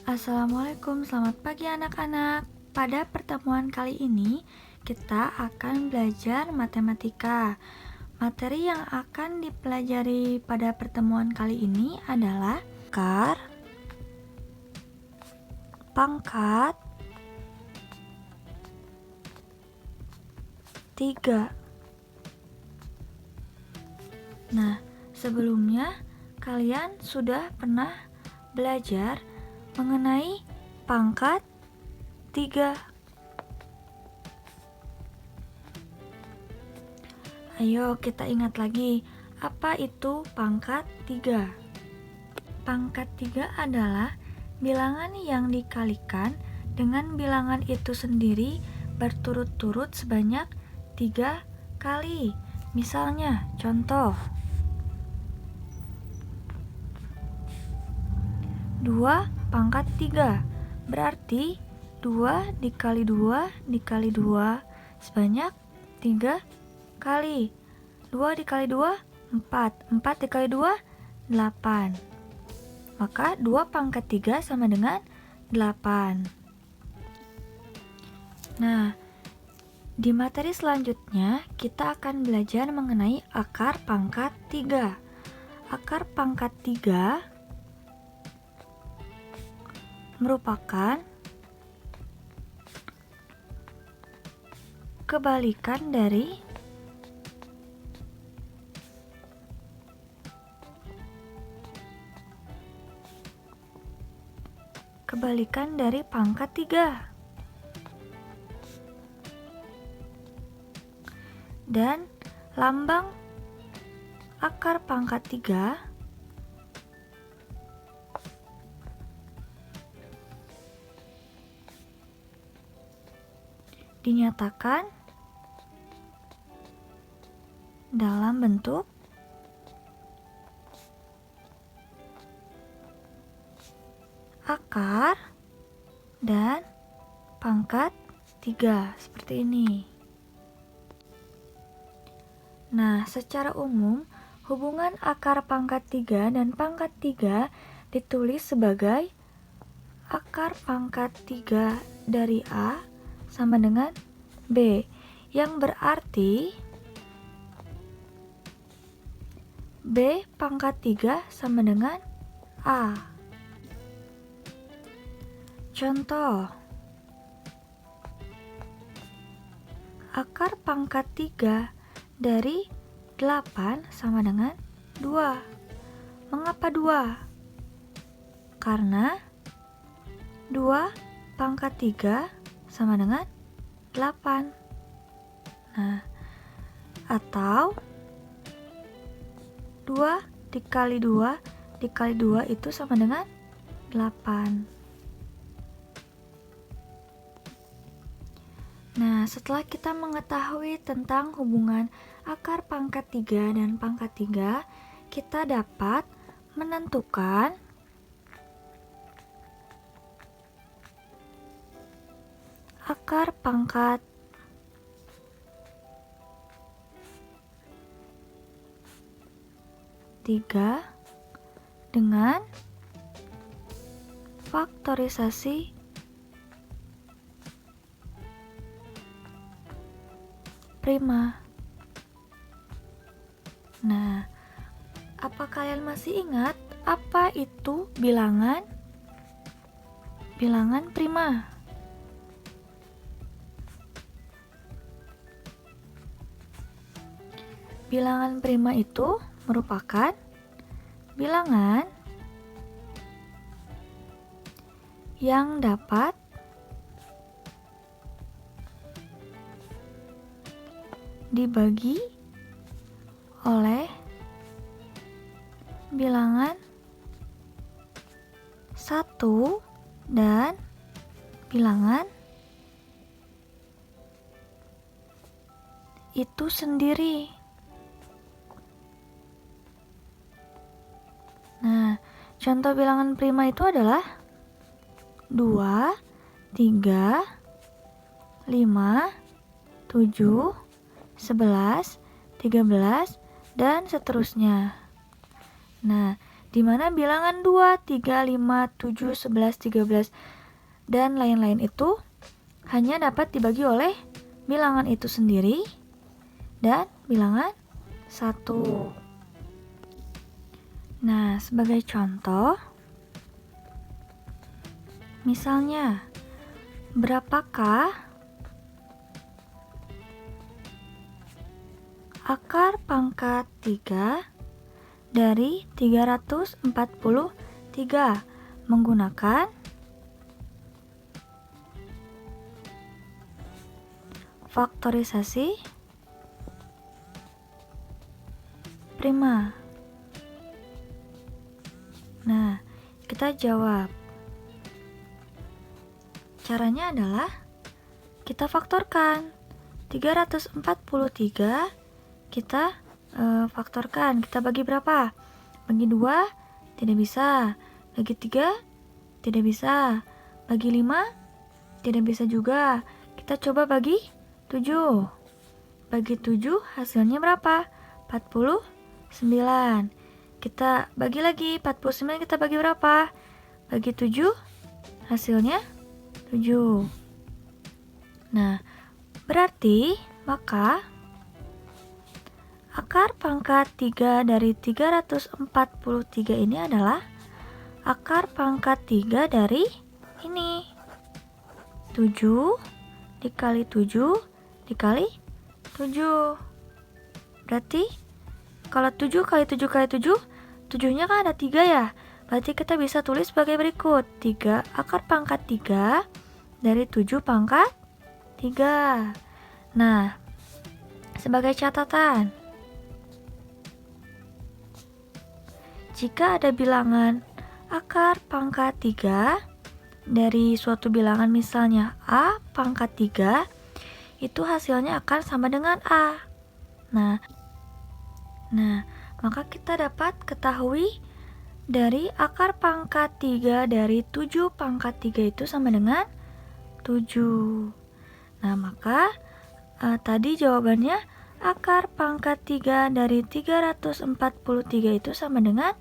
Assalamualaikum, selamat pagi anak-anak. Pada pertemuan kali ini, kita akan belajar matematika. Materi yang akan dipelajari pada pertemuan kali ini adalah akar, pangkat, 3. Nah, sebelumnya kalian sudah pernah belajar mengenai pangkat 3. Ayo kita ingat lagi, apa itu pangkat 3? Pangkat 3 adalah bilangan yang dikalikan dengan bilangan itu sendiri berturut-turut sebanyak 3 kali. Misalnya, contoh 2 pangkat 3 berarti 2 dikali 2 dikali 2 sebanyak 3 kali. 2 dikali 2 4 4 dikali 2 8. Maka 2 pangkat 3 sama dengan 8. Nah, di materi selanjutnya kita akan belajar mengenai akar pangkat 3. Akar pangkat 3 merupakan kebalikan dari pangkat 3. Dan lambang akar pangkat 3 dinyatakan dalam bentuk akar dan pangkat 3 seperti ini. Nah, secara umum hubungan akar pangkat 3 dan pangkat 3 ditulis sebagai akar pangkat 3 dari A sama dengan B, yang berarti B pangkat 3 sama dengan A. Contoh, akar pangkat 3 dari 8 sama dengan 2. Mengapa 2? Karena 2 pangkat 3 sama dengan 8. Nah, atau 2 dikali 2 dikali 2 itu sama dengan 8. Nah, setelah kita mengetahui tentang hubungan akar pangkat 3 dan pangkat 3, kita dapat menentukan akar pangkat 3 dengan faktorisasi prima. Nah, apa kalian masih ingat apa itu bilangan prima? Bilangan prima itu merupakan bilangan yang dapat dibagi oleh bilangan 1 dan bilangan itu sendiri. Nah, contoh bilangan prima itu adalah 2, 3, 5, 7, 11, 13, dan seterusnya. Nah, di mana bilangan 2, 3, 5, 7, 11, 13, dan lain-lain itu hanya dapat dibagi oleh bilangan itu sendiri dan bilangan 1. Nah, sebagai contoh, misalnya, berapakah akar pangkat 3 dari 343 menggunakan faktorisasi prima. Nah, kita jawab. Caranya adalah kita faktorkan. 343 kita faktorkan. Kita bagi berapa? Bagi 2 tidak bisa. Bagi 3 tidak bisa. Bagi 5 tidak bisa juga. Kita coba bagi 7. Bagi 7 hasilnya berapa? 49. Kita bagi lagi 49, kita bagi berapa? Bagi 7 hasilnya 7. Nah, berarti maka akar pangkat 3 dari 343 ini adalah akar pangkat 3 dari ini. 7 dikali 7 dikali 7. Berarti kalau 7 kali 7 kali 7, 7-nya kan ada 3 ya. Berarti kita bisa tulis sebagai berikut. 3 akar pangkat 3 dari 7 pangkat 3. Nah, sebagai catatan, jika ada bilangan akar pangkat 3 dari suatu bilangan, misalnya A pangkat 3, itu hasilnya akan sama dengan A. Nah, maka kita dapat ketahui dari akar pangkat 3 dari 7 pangkat 3 itu sama dengan 7. Nah, maka tadi jawabannya akar pangkat 3 dari 343 itu sama dengan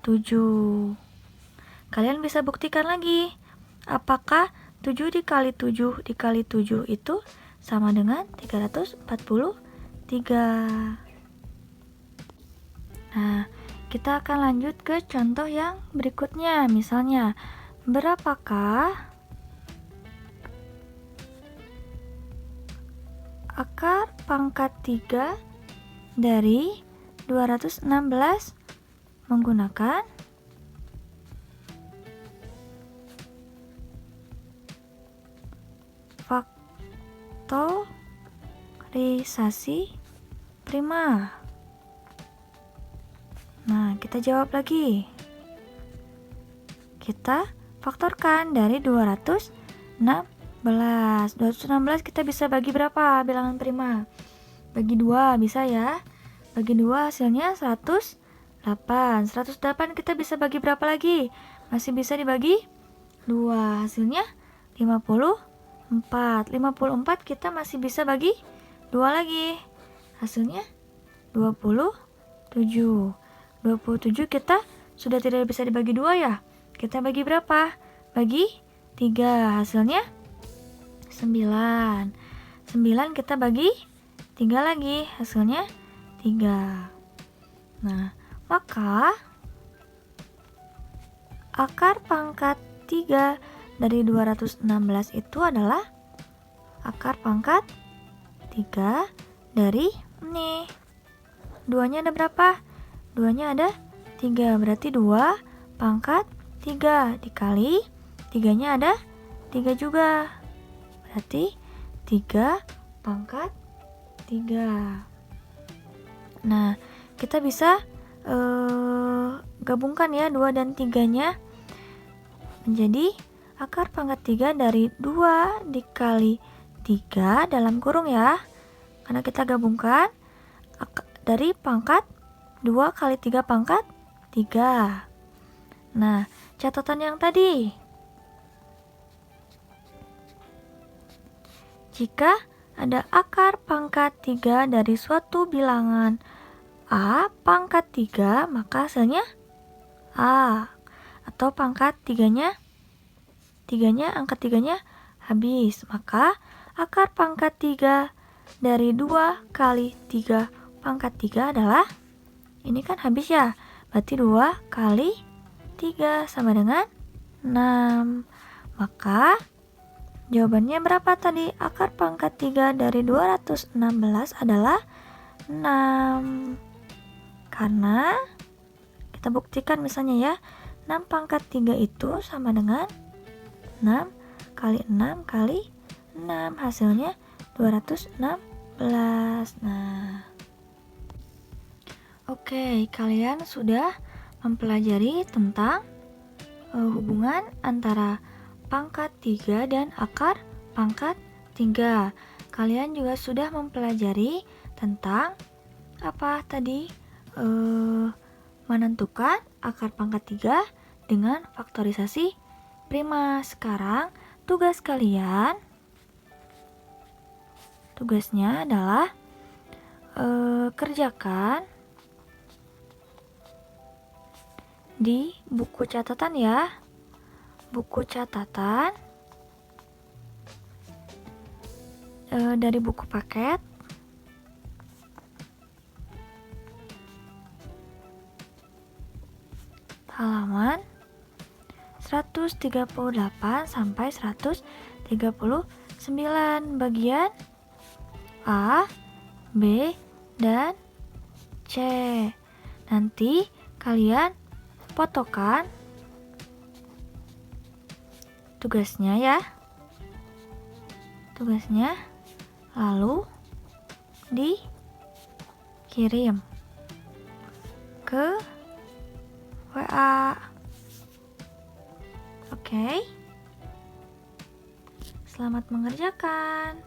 7. Kalian bisa buktikan lagi. Apakah 7 dikali 7 dikali 7 itu sama dengan 343? Nah, kita akan lanjut ke contoh yang berikutnya. Misalnya, berapakah akar pangkat 3 dari 216 menggunakan faktorisasi prima? Nah, kita jawab lagi. Kita faktorkan dari 216. 216 kita bisa bagi berapa bilangan prima? Bagi 2 bisa ya. Bagi 2 hasilnya 108. 108 kita bisa bagi berapa lagi? Masih bisa dibagi 2. Hasilnya 54. 54 kita masih bisa bagi 2 lagi. Hasilnya 27. 27 kita sudah tidak bisa dibagi 2 ya. Kita bagi berapa? Bagi 3. Hasilnya 9. 9 kita bagi 3 lagi. Hasilnya 3. Nah, maka akar pangkat 3 dari 216 itu adalah akar pangkat 3 dari ini. 2-nya ada berapa? 2-nya ada 3. Berarti 2 pangkat 3 dikali 3-nya ada 3 juga. Berarti 3 pangkat 3. Nah, kita bisa gabungkan ya 2 dan 3-nya menjadi akar pangkat 3 dari 2 dikali 3 dalam kurung ya. Karena kita gabungkan dari pangkat 2 kali 3 pangkat 3. Nah, catatan yang tadi. Jika ada akar pangkat 3 dari suatu bilangan A pangkat 3, maka hasilnya A. Atau pangkat angka tiganya habis. Maka akar pangkat 3 dari 2 kali 3 pangkat 3 adalah, ini kan habis ya, berarti 2 kali 3 sama dengan 6. Maka jawabannya berapa tadi? Akar pangkat 3 dari 216 adalah 6. Karena kita buktikan misalnya ya, 6 pangkat 3 itu sama dengan 6 kali 6 kali 6. Hasilnya 216. Nah, oke, kalian sudah mempelajari tentang hubungan antara pangkat 3 dan akar pangkat 3. Kalian juga sudah mempelajari tentang apa tadi? Menentukan akar pangkat 3 dengan faktorisasi prima. Sekarang tugasnya adalah kerjakan di buku catatan ya. Buku catatan dari buku paket halaman 138 sampai 139, bagian A, B, dan C. Nanti kalian fotokan tugasnya ya. Tugasnya lalu dikirim ke WA. Oke. Selamat mengerjakan.